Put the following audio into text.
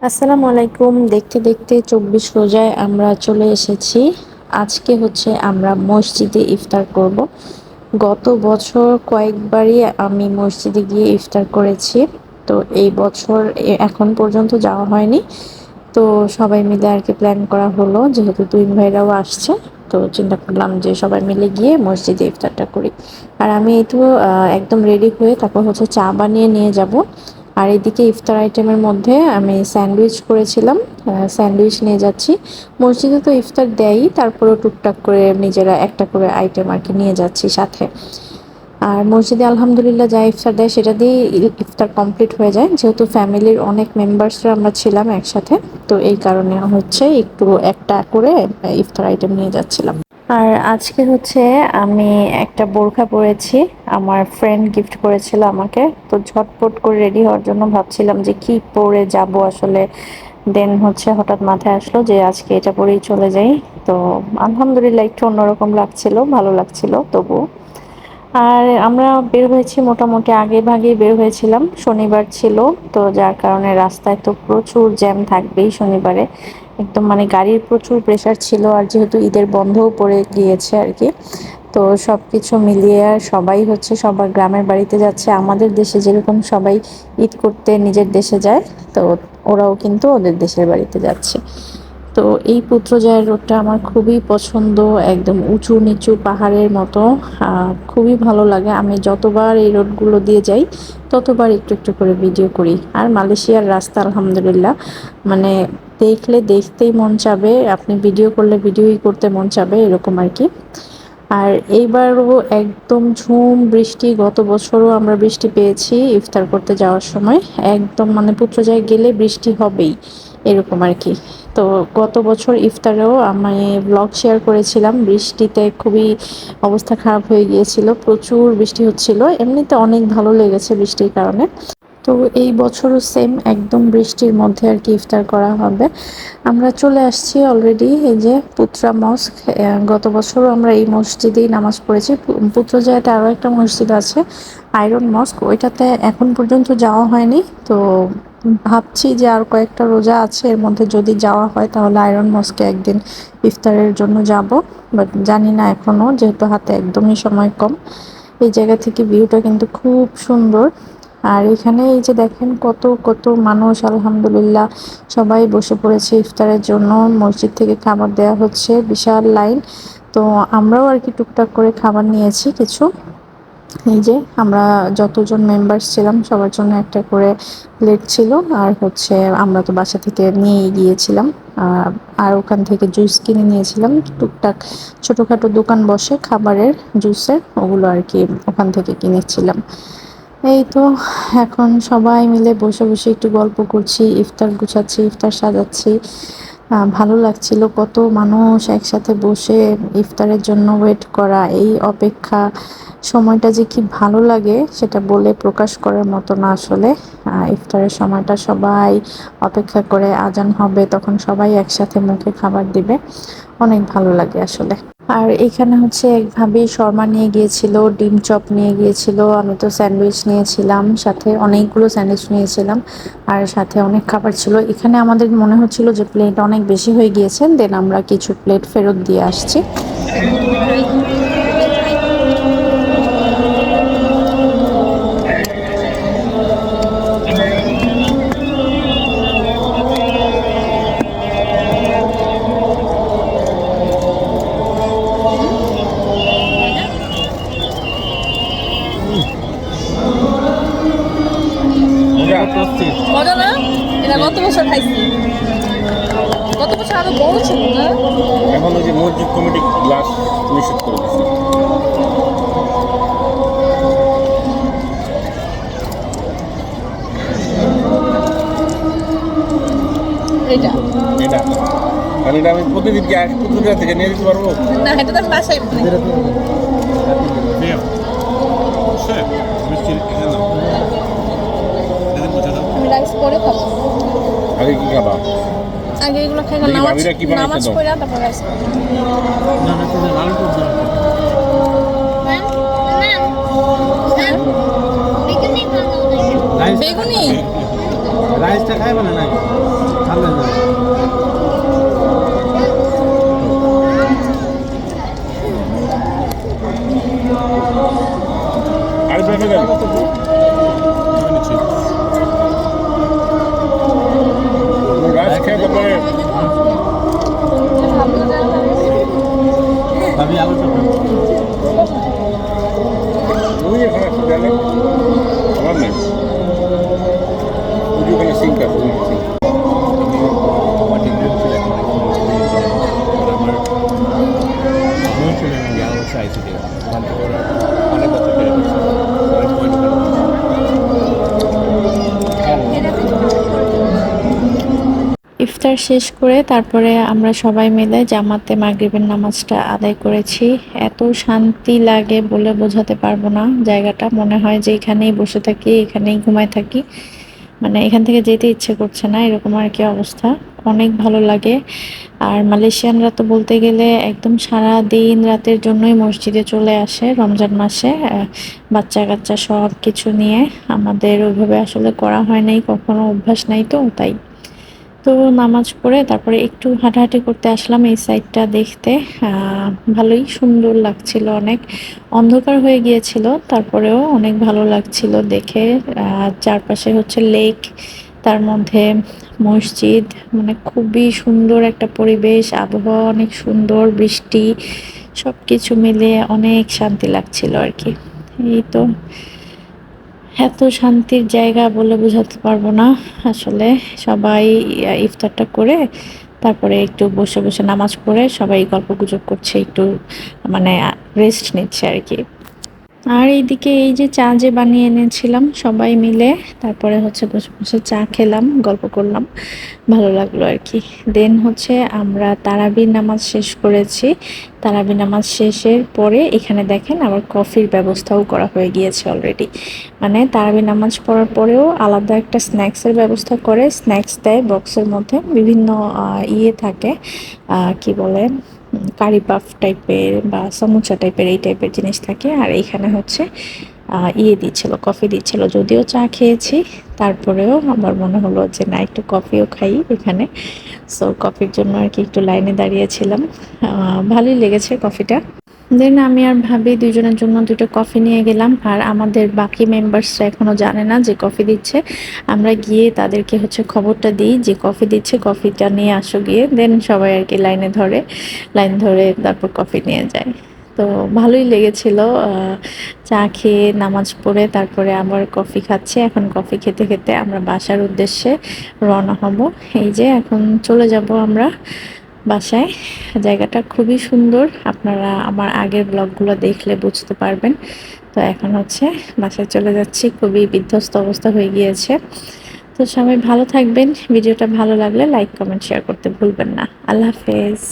আসসালামু আলাইকুম। দেখতে দেখতে 24 রোজায় আমরা চলে এসেছি। আজকে হচ্ছে আমরা মসজিদে ইফতার করব। গত বছর কয়েকবারই আমি মসজিদে গিয়ে ইফতার করেছি, তো এই বছর এখন পর্যন্ত যাওয়া হয়নি। তো সবাই মিলে আর কি প্ল্যান করা হলো, যেহেতু দুই ভাইরাও আসছে, তো চিন্তা করলাম যে সবাই মিলে গিয়ে মসজিদে ইফতারটা করি। আর আমি এই তো একদম রেডি হয়ে তারপর হচ্ছে চা বানিয়ে নিয়ে যাব। আর এদিকে ইফতার আইটেমের মধ্যে আমি স্যান্ডউইচ করেছিলাম, স্যান্ডউইচ নিয়ে যাচ্ছি। মসজিদে তো ইফতার দেয়ই, তারপরেও টুকটাক করে নিজেরা একটা করে আইটেম আর কি নিয়ে যাচ্ছি সাথে। আর মসজিদে আলহামদুলিল্লাহ যা ইফতার দেয় সেটা দিয়ে ইফতার কমপ্লিট হয়ে যায়, যেহেতু ফ্যামিলির অনেক মেম্বার্সরা আমরা ছিলাম একসাথে। তো এই কারণে হচ্ছে একটু একটা করে ইফতার আইটেম নিয়ে যাচ্ছিলাম। আর আজকে হচ্ছে আমি একটা বোরখা পরেছি, আমার ফ্রেন্ড গিফট করেছিল আমাকে। তো ঝটপট করে রেডি হওয়ার জন্য ভাবছিলাম যে কি পরে যাব আসলে। দেন হচ্ছে হঠাৎ মাথায় আসলো যে আজকে এটা পরেই চলে যাই। তো আলহামদুলিল্লাহ একটু অন্যরকম লাগছিল, ভালো লাগছিল তবু। আর আমরা বের হয়েছি মোটামুটি আগে ভাগেই বের হয়েছিলাম, শনিবার ছিল। তো যার কারণে রাস্তায় তো প্রচুর জ্যাম থাকবেই শনিবারে, একদম মানে গাড়ির প্রচুর প্রেসার ছিল। আর যেহেতু ঈদের বন্ধও পড়ে গিয়েছে আর কি, তো সব কিছু মিলিয়ে আর সবাই হচ্ছে সবার গ্রামের বাড়িতে যাচ্ছে। আমাদের দেশে যেরকম সবাই ঈদ করতে নিজের দেশে যায়, তো ওরাও কিন্তু ওদের দেশের বাড়িতে যাচ্ছে। তো এই পুত্রজয়ের রোডটা আমার খুবই পছন্দ, একদম উঁচু নিচু পাহাড়ের মতো। খুবই ভালো লাগে। আমি যতবার এই রোডগুলো দিয়ে যাই ততবার একটু একটু করে ভিডিও করি। আর মালয়েশিয়ার রাস্তা আলহামদুলিল্লাহ মানে দেখলে দেখতেই মন চাবে, আপনি ভিডিও করলে ভিডিওই করতে মন চাবে, এরকম আর কি। আর এইবারও একদম ঝুম বৃষ্টি, গত বছরও আমরা বৃষ্টি পেয়েছি ইফতার করতে যাওয়ার সময়। একদম মানে পুত্রজায় গেলে বৃষ্টি হবেই, এরকম আর কি। তো গত বছর ইফতারেও আমি ব্লগ শেয়ার করেছিলাম, বৃষ্টিতে খুবই অবস্থা খারাপ হয়ে গিয়েছিল, প্রচুর বৃষ্টি হচ্ছিল। এমনিতে অনেক ভালো লেগেছে বৃষ্টির কারণে। তো এই বছরও সেম একদম বৃষ্টির মধ্যে আর কি ইফতার করা হবে। আমরা চলে আসছি অলরেডি, এই যে পুত্রা মস্ক। গত বছরও আমরা এই মসজিদেই নামাজ পড়েছি। পুত্রজায়াতে আরও একটা মসজিদ আছে, আয়রন মস্ক, ওইটাতে এখন পর্যন্ত যাওয়া হয়নি। তো ভাবছি যে আর কয়েকটা রোজা আছে, এর মধ্যে যদি যাওয়া হয় তাহলে আয়রন মস্কে একদিন ইফতারের জন্য যাব। বাট জানি না এখনও, যেহেতু হাতে একদমই সময় কম। এই জায়গা থেকে ভিউটা কিন্তু খুব সুন্দর। আর এখানে এই যে দেখেন কত কত মানুষ, আলহামদুলিল্লাহ সবাই বসে পড়েছে ইফতারের জন্য। মসজিদ থেকে খাবার দেওয়া হচ্ছে, বিশাল লাইন। তো আমরাও আর কি টুকটাক করে খাবার নিয়েছি কিছু। এই যে আমরা যতজন মেম্বার্স ছিলাম সবার জন্য একটা করে প্লেট ছিল। আর হচ্ছে আমরা তো বাসা থেকে নিয়েই গিয়েছিলাম। আর ওখান থেকে জুস কিনে নিয়েছিলাম, টুকটাক ছোটোখাটো দোকান বসে খাবারের, জুসের, ওগুলো আর কি ওখান থেকে কিনেছিলাম। এই তো এখন সবাই মিলে বসে বসে একটু গল্প করছি, ইফতার গুছাচ্ছি, ইফতার সাজাচ্ছি। ভালো লাগছিল, কত মানুষ একসাথে বসে ইফতারের জন্য ওয়েট করা, এই অপেক্ষা, সময়টা যে কি ভালো লাগে সেটা বলে প্রকাশ করার মতো না আসলে। ইফতারের সময়টা সবাই অপেক্ষা করে, আজান হবে তখন সবাই একসাথে মুখে খাবার দিবে, অনেক ভালো লাগে আসলে। আর এখানে হচ্ছে এক ভাবি শর্মা নিয়ে গিয়েছিল, ডিম চপ নিয়ে গিয়েছিল, আমি তো স্যান্ডউইচ নিয়েছিলাম, সাথে অনেকগুলো স্যান্ডউইচ নিয়েছিলাম। আর সাথে অনেক খাবার ছিল। এখানে আমাদের মনে হচ্ছিল যে প্লেট অনেক বেশি হয়ে গিয়েছে, দেন আমরা কিছু প্লেট ফেরত দিয়ে আসছি। মজা না? এটা গত বছর খাইছি। গত বছর আরো বড় ছিল না? এখন ওই যে মসজিদ কমিটি গ্লাস নিষেধ করে আমি এটা আমি প্রতিদিন কি প্রতিদিন থেকে নিয়ে দিতে পারবো? না এটা তো আমি বাসায় বানাই। আমি রাইস করে খাবো। আগে কি খাবা? আগে এগুলো খাই দেখি নামাজ ভাবিরা কি বানাইছে নামাজ দাও। পড়ে তারপর রাইস খাবো। বেগুনি রাইসটা খাইবে না নাকি খাবে না আর বেশি দেন। গাছ খেয়ে তারপরে ভাবি আলু চপ ওই এখানে একটা দেন। আমার নেই। ওই যে ওখানে সিঙ্ক আছে, ওই সিঙ্ক। ইফতার শেষ করে তারপরে আমরা সবাই মিলে জামাতে মাগরিবের নামাজটা আদায় করেছি। এত শান্তি লাগে বলে বোঝাতে পারবো না। জায়গাটা মনে হয় যে এখানেই বসে থাকি, এখানেই ঘুমায় থাকি, মানে এখান থেকে যেতে ইচ্ছে করছে না, এরকম আর কি অবস্থা। অনেক ভালো লাগে। আর মালয়েশিয়ানরা তো বলতে গেলে একদম সারা দিন রাতের জন্যই মসজিদে চলে আসে রমজান মাসে, বাচ্চা কাচ্চা সব কিছু নিয়ে। আমাদের ওইভাবে আসলে করা হয় নাই কখনো, অভ্যাস নাই তো তাই। তো নামাজ পড়ে তারপরে একটু হাঁটাহাঁটি করতে আসলাম এই সাইডটা দেখতে। ভালোই সুন্দর লাগছিল, অনেক অন্ধকার হয়ে গিয়েছিল, তারপরেও অনেক ভালো লাগছিল দেখে। চারপাশে হচ্ছে লেক, তার মধ্যে মসজিদ, মানে খুবই সুন্দর একটা পরিবেশ, আবহাওয়া অনেক সুন্দর, বৃষ্টি, সব কিছু মিলিয়ে অনেক শান্তি লাগছিল আর কি। এই তো, এত শান্তির জায়গা বলে বোঝাতে পারবো না আসলে। সবাই ইফতারটা করে তারপরে একটু বসে বসে নামাজ পড়ে সবাই গল্পগুজব করছে, একটু মানে রেস্ট নিচ্ছে আর কি। আর এইদিকে এই যে চা যে বানিয়ে এনেছিলাম সবাই মিলে, তারপরে হচ্ছে বসে বসে চা খেলাম, গল্প করলাম, ভালো লাগলো আর কি। দেন হচ্ছে আমরা তারাবির নামাজ শেষ করেছি। তারাবির নামাজ শেষের পরে এখানে দেখেন আবার কফির ব্যবস্থাও করা হয়ে গিয়েছে অলরেডি। মানে তারাবির নামাজ পড়ার পরেও আলাদা একটা স্ন্যাক্সের ব্যবস্থা করে, স্ন্যাক্স দেয় বক্সের মধ্যে, বিভিন্ন ইয়ে থাকে, কি বলে, কারি পাফ টাইপের বা সমুচা টাইপের, এই টাইপের জিনিস থাকে। আর এইখানে হচ্ছে ইয়ে দিচ্ছিল, কফি দিচ্ছিল। যদিও চা খেয়েছি, তারপরেও আমার মনে হলো যে না, একটু কফিও খাই এখানে। সো কফির জন্য আর কি একটু লাইনে দাঁড়িয়েছিলাম। ভালোই লেগেছে কফিটা। দেন আমি আর ভাবি দুজনের জন্য দুটো কফি নিয়ে গেলাম। আর আমাদের বাকি মেম্বার্সরা এখনো জানে না যে কফি দিচ্ছে। আমরা গিয়ে তাদেরকে হচ্ছে খবরটা দিই যে কফি দিচ্ছে, কফিটা নিয়ে আসো গিয়ে। দেন সবাই আর কি লাইন ধরে তারপর কফি নিয়ে যায়। তো ভালোই লেগেছিল। চা খেয়ে নামাজ পড়ে তারপরে আবার কফি খাচ্ছি। এখন কফি খেতে খেতে আমরা বাসার উদ্দেশ্যে রওনা হব। এই যে এখন চলে যাব আমরা বাসায়। জায়গাটা খুবই সুন্দর, আপনারা আমার আগের ব্লগগুলো দেখলে বুঝতে পারবেন। তো এখন হচ্ছে বাসায় চলে যাচ্ছি, খুবই বিধ্বস্ত অবস্থা হয়ে গিয়েছে। তো সবাই ভালো থাকবেন, ভিডিওটা ভালো লাগলে লাইক কমেন্ট শেয়ার করতে ভুলবেন না। আল্লাহ হাফেজ।